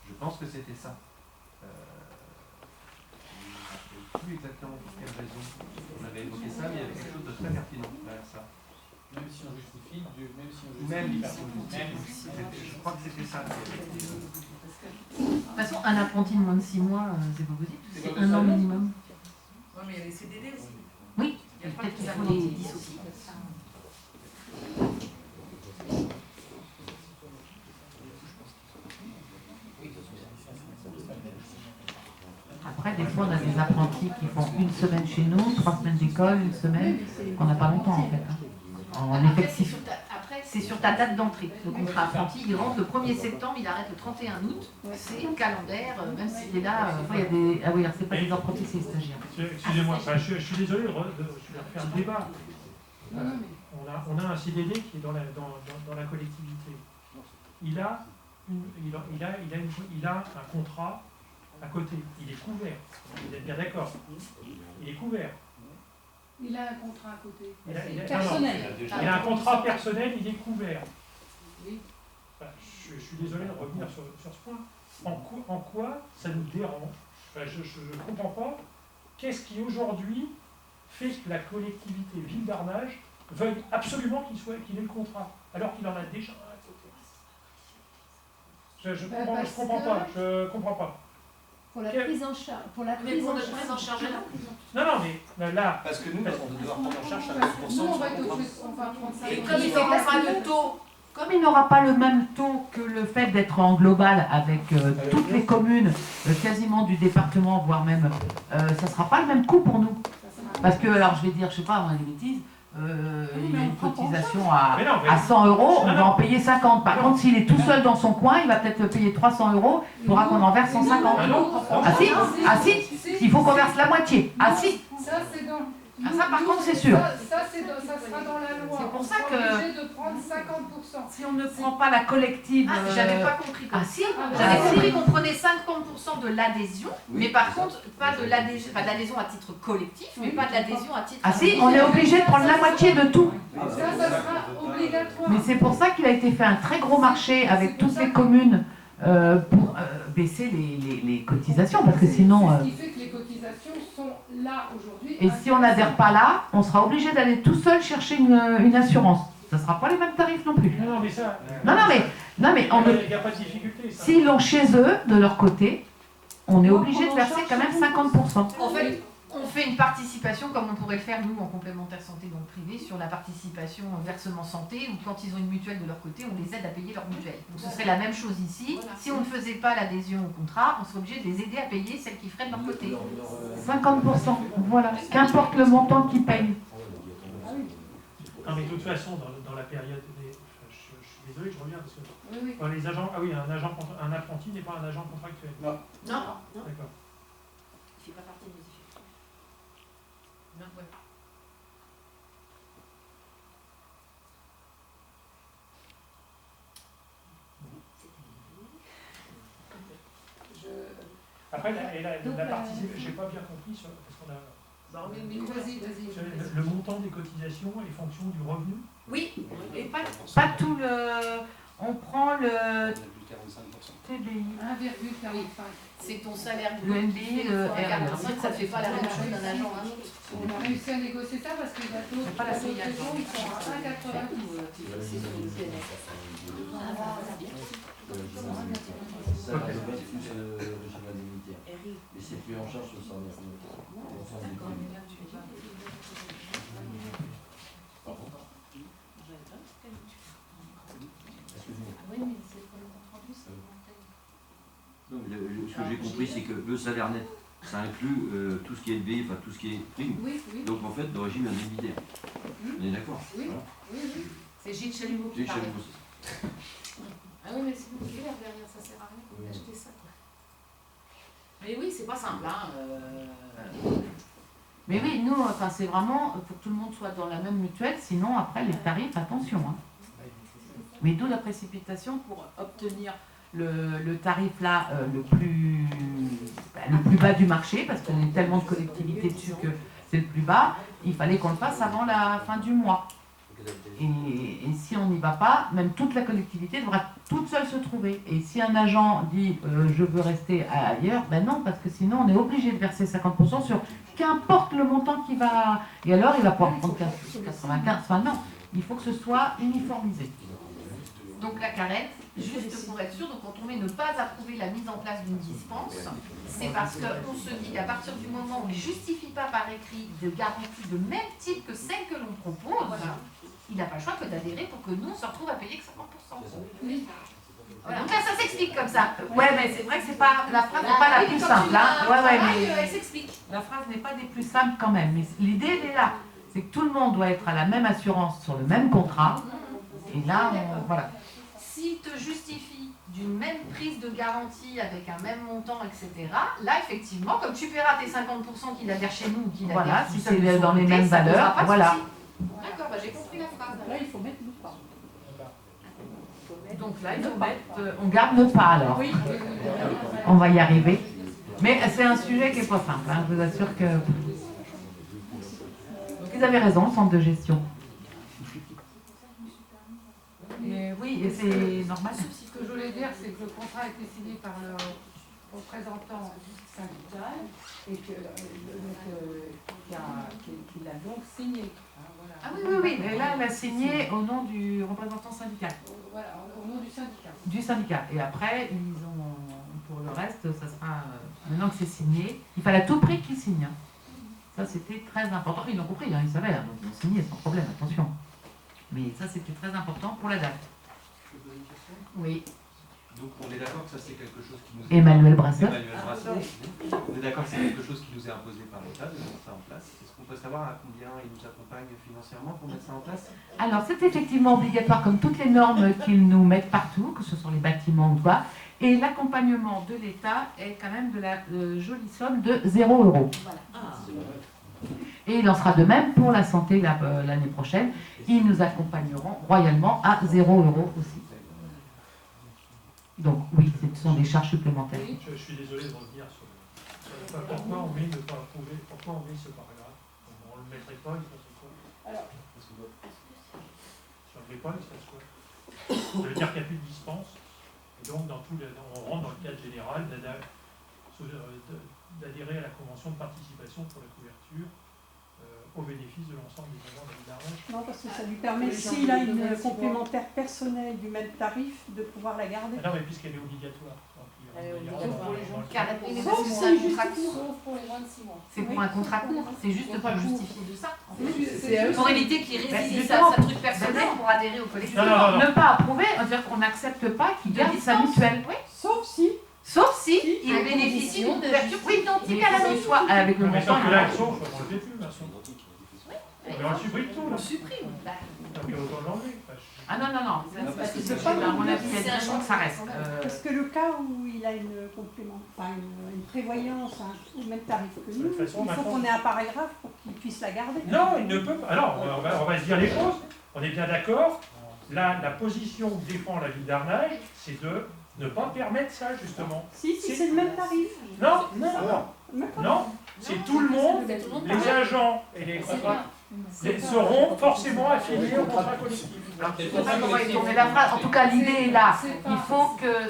Je pense que c'était ça. Je ne me rappelle plus exactement pour quelle raison on avait évoqué ça, mais il y avait quelque chose de très pertinent derrière ça. Même si on justifie, je crois que c'était ça. De toute façon, un apprenti de moins de 6 mois, c'est pas possible. C'est 1 an minimum. Oui, mais il y a les CDD aussi. Oui, Il y a pas peut-être que qu'il les faut les apprentis. dissocier. Après, des fois, on a des apprentis qui font 1 semaine chez nous, 3 semaines d'école, 1 semaine, qu'on n'a pas longtemps en fait. En effectif. C'est sur ta date d'entrée. Le contrat apprenti, il rentre le 1er septembre, il arrête le 31 août. C'est calendaire, même s'il est là. Il y a des... Ah oui, alors c'est pas des apprentis, c'est des stagiaires. Excusez-moi, je suis désolé de refaire le débat. On a un CDD qui est dans la collectivité. Il a un contrat à côté. Il est couvert. Vous êtes bien d'accord? Il est couvert. Il a un contrat à côté. Personnel. Il a un contrat personnel, il est couvert. Oui. Enfin, je suis désolé de revenir sur ce point. En quoi ça nous dérange? Enfin, je ne comprends pas. Qu'est-ce qui aujourd'hui fait que la collectivité Ville d'Arnage veuille absolument qu'il ait le contrat, alors qu'il en a déjà un à côté? Je comprends pas. Pour la prise en charge. Pour la prise en charge. Non, mais là. Parce que nous, on doit prendre en charge 50% Nous, on de va son contrat. prendre ça. Et comme il n'aura pas le taux, Comme il n'aura pas le même taux que le fait d'être en global avec toutes les communes, quasiment du département, voire même, ça ne sera pas le même coût pour nous. Parce que, alors je vais dire, je sais pas, moi des bêtises, il y a une cotisation à 100 €, on va en payer 50. Par contre, s'il est tout seul dans son coin, il va peut-être payer 300 €, il faudra qu'on en verse 150. Ah si, Il faut qu'on verse la moitié. Ah si. Ça, c'est dans... Ah, ça, par contre, c'est sûr. Ça sera dans la loi. C'est pour ça On que- est obligé de prendre 50%. Si on ne prend pas la collective... Ah, j'avais pas compris. Ah si. J'avais compris qu'on prenait 50% de l'adhésion, Oui, mais par c'est ça. contre, pas de l'adhésion à titre collectif, mais pas de l'adhésion à titre Ah si, on est obligé de prendre la moitié de tout. Ça sera obligatoire. Mais c'est pour ça qu'il a été fait un très gros marché avec toutes les communes pour baisser les cotisations, parce que sinon... C'est ce qui fait que les cotisations sont là aujourd'hui. Et si on n'adhère pas là, on sera obligé d'aller tout seul chercher une assurance. Ça ne sera pas les mêmes tarifs non plus. Non, mais ça. Non, mais Il n'y a pas de difficulté. ça. s'ils l'ont chez eux, de leur côté, on est obligé de verser quand même 50%. En fait, on fait une participation comme on pourrait le faire nous en complémentaire santé donc privé sur la participation versement santé ou quand ils ont une mutuelle de leur côté, on les aide à payer leur mutuelle. Donc ce serait la même chose ici. Si on ne faisait pas l'adhésion au contrat, on serait obligé de les aider à payer celles qui feraient de leur côté. 50%, voilà. Qu'importe le montant qu'ils payent. Non, mais de toute façon, dans la période. Je suis désolé, je reviens parce que. Oui. Enfin, les agents. Ah oui, un apprenti n'est pas un agent contractuel. Non. Non, D'accord. il fait pas partie de nos effectifs. Non, ouais. Après, la participation, j'ai pas bien compris sur, parce qu'on a. Vas-y. Le montant des cotisations est fonction du revenu. Oui, Et pas tout le... On prend le TBI. 1,45. c'est ton salaire Le NBI, le fois RN. 45, ça ne fait pas la même chose d'un agent à un autre. On a réussi à négocier ça parce qu'il y a d'autres pas la régions, CIA, ils sont à 1,90. Ça va plus le régime indemnitaire. Et c'est plus en charge sur ça maintenant. Non, mais ce que j'ai compris, c'est que le salaire net, ça inclut tout ce qui est élevé, enfin tout ce qui est prime. Oui. Donc en fait, le régime indemnitaire. On est d'accord? Oui. Voilà. Oui. C'est Gilles Chalumeau qui J'ai parle. chez vous, c'est ça. Ah oui, mais si vous voulez, derrière, ça sert à rien d'acheter ça. Mais oui, c'est pas simple. Hein. Mais oui, nous, enfin, c'est vraiment pour que tout le monde soit dans la même mutuelle, sinon après les tarifs, attention. Hein. Mais d'où la précipitation pour obtenir le tarif là le plus bas du marché, parce qu'on est tellement de collectivités dessus que c'est le plus bas, il fallait qu'on le fasse avant la fin du mois. Et si on n'y va pas, même toute la collectivité devra toute seule se trouver. Et si un agent dit je veux rester ailleurs, ben non, parce que sinon on est obligé de verser 50% sur qu'importe le montant qui va... Et alors il va pouvoir prendre 95, enfin non, il faut que ce soit uniformisé. Donc la carette, juste pour être sûr, donc quand on met ne pas approuver la mise en place d'une dispense, c'est parce qu'on se dit qu'à partir du moment où on ne justifie pas par écrit de garantie de même type que celle que l'on propose, il n'a pas le choix que d'adhérer pour que nous on se retrouve à payer que 50%. Oui. Voilà. Donc là ça s'explique comme ça. Ouais, mais c'est vrai que c'est pas, la phrase n'est pas la plus simple. Hein. Ouais, mais Elle s'explique. la phrase n'est pas des plus simples quand même. Mais l'idée, elle est là. C'est que tout le monde doit être à la même assurance sur le même contrat. Et là, voilà. S'il te justifie d'une même prise de garantie avec un même montant, etc., là, effectivement, comme tu paieras tes 50% qu'il adhère chez nous ou qu'il adhère Voilà, tout si seul de c'est son dans les côté, mêmes ça posera valeurs, pas de voilà. souci. D'accord, bah, j'ai compris la phrase. Là, il faut mettre le pas. Donc là, il faut mettre, on garde le pas alors. Oui. On va y arriver. Mais c'est un sujet qui n'est pas simple, hein, je vous assure que... Donc ils avaient raison, le centre de gestion. Et oui, et c'est normal. Ce que je voulais dire, c'est que le contrat a été signé par le représentant syndical et que qu'il a donc signé. Voilà. Ah oui. Et là, elle a signé au nom du représentant syndical. Voilà, au nom du syndicat. Du syndicat. Et après, ils ont, pour le reste, ça sera, maintenant que c'est signé, il fallait à tout prix qu'ils signent. Hein. Ça, c'était très important. Ils l'ont compris, hein, ils savaient, hein, donc ils ont signé sans problème, attention. Mais ça, c'était très important pour la date. Je peux poser une question? Oui. Donc on est d'accord que ça c'est quelque chose qui nous est... Emmanuel Brasseur. Emmanuel Brasseur. On est d'accord que c'est quelque chose qui nous est imposé par l'État de mettre ça en place. Est-ce qu'on peut savoir à combien il nous accompagne financièrement pour mettre ça en place? Alors, c'est effectivement obligatoire, comme toutes les normes qu'ils nous mettent partout, que ce soit les bâtiments ou quoi. Et l'accompagnement de l'État est quand même de la jolie somme de 0 €. Et il en sera de même pour la santé l'année prochaine. Ils nous accompagneront royalement à 0 € aussi. Donc oui, ce sont des charges supplémentaires. Je suis désolé de revenir sur pourquoi on met ne pas approuver, pourquoi on met ce paragraphe. On ne le mettrait pas, il se passe quoi? Alors, Si on ne le met pas, il se passe quoi? Ça veut dire qu'il n'y a plus de dispense. Et donc, on rentre dans le cadre général d'adhérer à la convention de participation pour la couverture au bénéfice de l'ensemble des agents de la d'arnage. Non, parce que ça lui permet, s'il a une complémentaire personnelle du même tarif, de pouvoir la garder. Ah non, mais puisqu'elle est obligatoire. Sauf pour les moins de 6 mois. C'est pour un contrat court, c'est juste pour justifier de ça. C'est Pour éviter qu'il résilie sa truc personnel pour adhérer au collectif. Non. Ne pas approuver, c'est-à-dire qu'on n'accepte pas qu'il garde sa mutuelle. Sauf si il bénéficie d'une couverture identique à la nôtre. Soit avec le Mais montant. sauf que là, sauf, on le fait plus, là, sauf. Mais on supprime tout, là. On supprime. Donc, autant l'enlever. Ah non. À mon avis, il y a des raisons que ça reste. parce que le cas où il a une une prévoyance au même tarif que nous, De toute façon, il faut maintenant- qu'on ait un paragraphe pour qu'il puisse la garder. Non, il ne peut pas. Alors, on va se dire les choses. On est bien d'accord. Là, la position que défend la ville d'Arnage, c'est de ne pas permettre ça, justement. Si c'est le même tarif. Non, c'est tout le monde, les agents et les contrats seront forcément affiliés au contrat collectif. Je ne sais pas comment il tourner la phrase. En tout cas, l'idée est là. Il faut que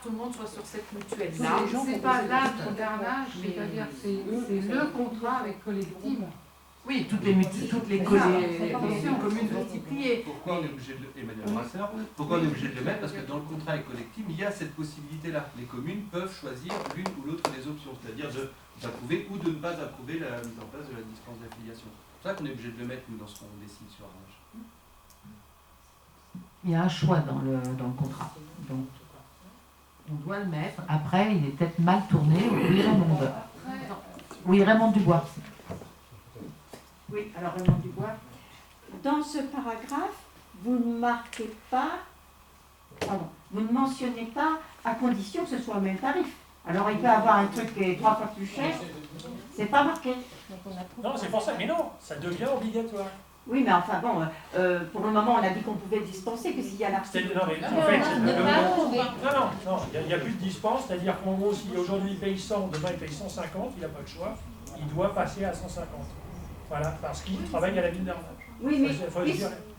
tout le monde soit sur cette mutuelle-là. C'est pas l'acte d'arnage, c'est-à-dire c'est le contrat avec collectif. Oui, toutes les communes multipliées. Pourquoi on est obligé de Emmanuel Brasseur, pourquoi on est obligé de le mettre? Parce que dans le contrat avec collectif, il y a cette possibilité-là. Les communes peuvent choisir l'une ou l'autre des options, c'est-à-dire d'approuver ou de ne pas approuver la mise en place de la dispense d'affiliation. C'est pour ça qu'on est obligé de le mettre, nous, dans ce qu'on décide sur Arnage. Il y a un choix dans le contrat. Donc, on doit le mettre. Après, il est peut-être mal tourné. Oui, Raymond Dubois. Oui, alors Raymond Dubois. dans ce paragraphe, vous ne marquez pas, vous ne mentionnez pas à condition que ce soit le même tarif. Alors il peut avoir un truc qui est 3 fois plus cher, c'est pas marqué. Non, c'est pour ça, mais non, ça devient obligatoire. Oui, mais enfin bon, pour le moment on a dit qu'on pouvait dispenser, que s'il y a l'article. Non, mais en fait, il n'y a plus de dispense, c'est-à-dire qu'en gros, si aujourd'hui il paye 100, demain il paye 150, il n'a pas le choix, il doit passer à 150. Voilà, parce qu'il travaille à la ville d'Arnage. Oui, mais il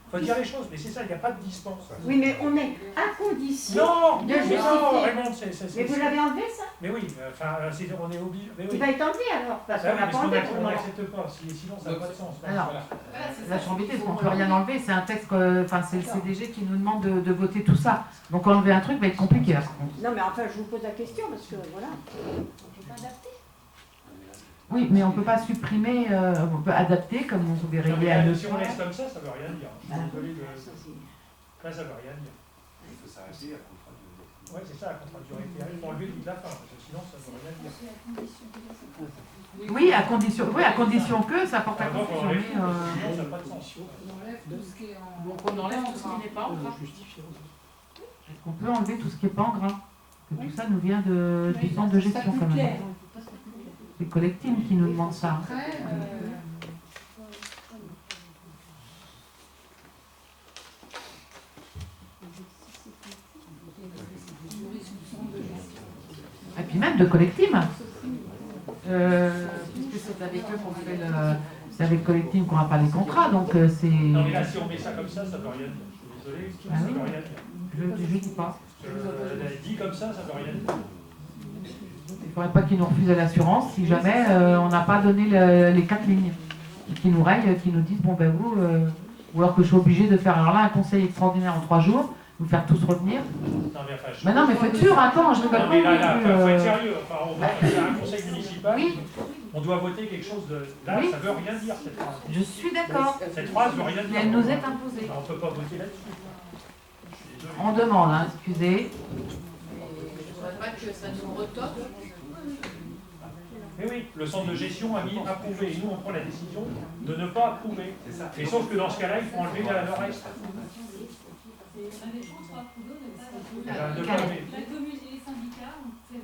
faut dire les choses, mais c'est ça, il n'y a pas de dispense. Oui, mais on est à condition de non, justifier. Raymond, Mais vous l'avez enlevé ça? Mais oui, enfin, on est obligé. Il va être enlevé alors, parce qu'on n'a pas enlevé pour le on moment. n'accepte pas, sinon ça n'a pas de sens. Alors, là, je suis embêtée parce qu'on ne peut rien enlever. C'est un texte, c'est le CDG qui nous demande de voter tout ça. Donc enlever un truc va être compliqué là. Non, mais enfin, je vous pose la question parce que voilà. On peut pas adapter. Oui, mais on ne peut pas supprimer, on peut adapter comme vous verrez. Si on laisse comme ça, ça ne veut rien dire. Je suis désolé de... Là, ça ne veut rien dire. Il faut s'arrêter à contrat de... Oui, c'est ça, la contrat de durée. Il faut enlever toute la fin, parce que sinon, ça ne veut rien dire. Oui, à condition que ça porte à Donc, confusion. on enlève tout, sinon, ça n'a pas de sens. On enlève tout ce qui est en... Donc on enlève tout ce qui n'est pas en gras. On peut enlever tout ce qui n'est pas en gras. Que tout ça nous vient du centre de gestion quand même. C'est Collectif qui nous demande ça. Après, Et puis même de Collectif. Puisque c'est avec eux qu'on fait c'est avec Collectif qu'on n'a pas les contrats, donc c'est... Non, mais là, si on met ça comme ça ne veut rien dire. Je suis désolé, ça ne veut rien dire. Je ne dis pas. Dit comme ça ne veut rien dire. Il ne faudrait pas qu'ils nous refusent l'assurance si jamais on n'a pas donné les 4 lignes. Et qu'ils nous rayent, qu'ils nous disent, bon ben vous, ou alors que je suis obligé de faire alors là un conseil extraordinaire en 3 jours, vous faire tous revenir. Non, mais faites sûr, attends, je rigole pas. Mais là, il faut être sérieux. Enfin, on va faire un conseil municipal, on doit voter quelque chose de... Là, ça ne veut rien dire, cette phrase. Je suis d'accord. Cette phrase ne veut rien dire. Elle nous est imposée. On ne peut pas voter là-dessus. On demande, hein, excusez. Je ne voudrais pas que ça nous retoque. Mais oui, le centre de gestion a mis approuvé. Et nous, on prend la décision de ne pas approuver. Et sauf que dans ce cas-là, il faut enlever le reste. On a des chances pour approuver, on n'est pas Ne pas lever. La commune,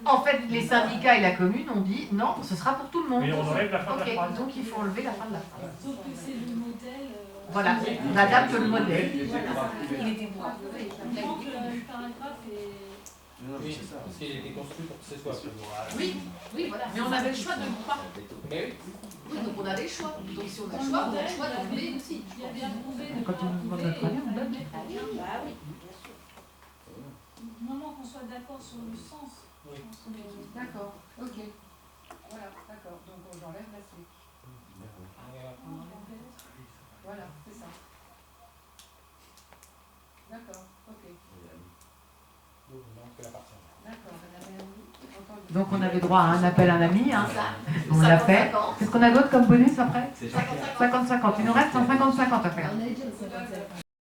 En fait, les syndicats et la commune ont dit non, ce sera pour tout le monde. Mais on enlève la fin de la Ok, phrase. donc il faut enlever la fin de la phrase. Sauf que c'est le modèle. Voilà, on adapte le modèle. Il était bon. Il manque le paragraphe et. Non, mais Oui, c'est ça. parce qu'il a été construit pour que ce soit favorable. Oui, oui, voilà. Mais on avait le choix de ne pas. Mais oui. Oui, donc on avait le choix. Donc si on a Dans le le choix, on a le modèle, choix d'enlever aussi. il y a bien trouvé de Quand pas on nous demande enlever notre avis, on et de donne. mettre en lien. Bah oui, bien sûr. Du moment qu'on soit d'accord sur le sens. Oui. je pense que- D'accord, ok. Voilà, d'accord. Donc j'enlève la suite. Voilà, c'est ça. D'accord, ok. D'accord, Donc on avait droit à un appel à un ami, hein. On 50, l'a fait. 50. Qu'est-ce qu'on a d'autre comme bonus après C'est 50-50. Il nous reste un 50-50 à faire. On avait dit au 50-50.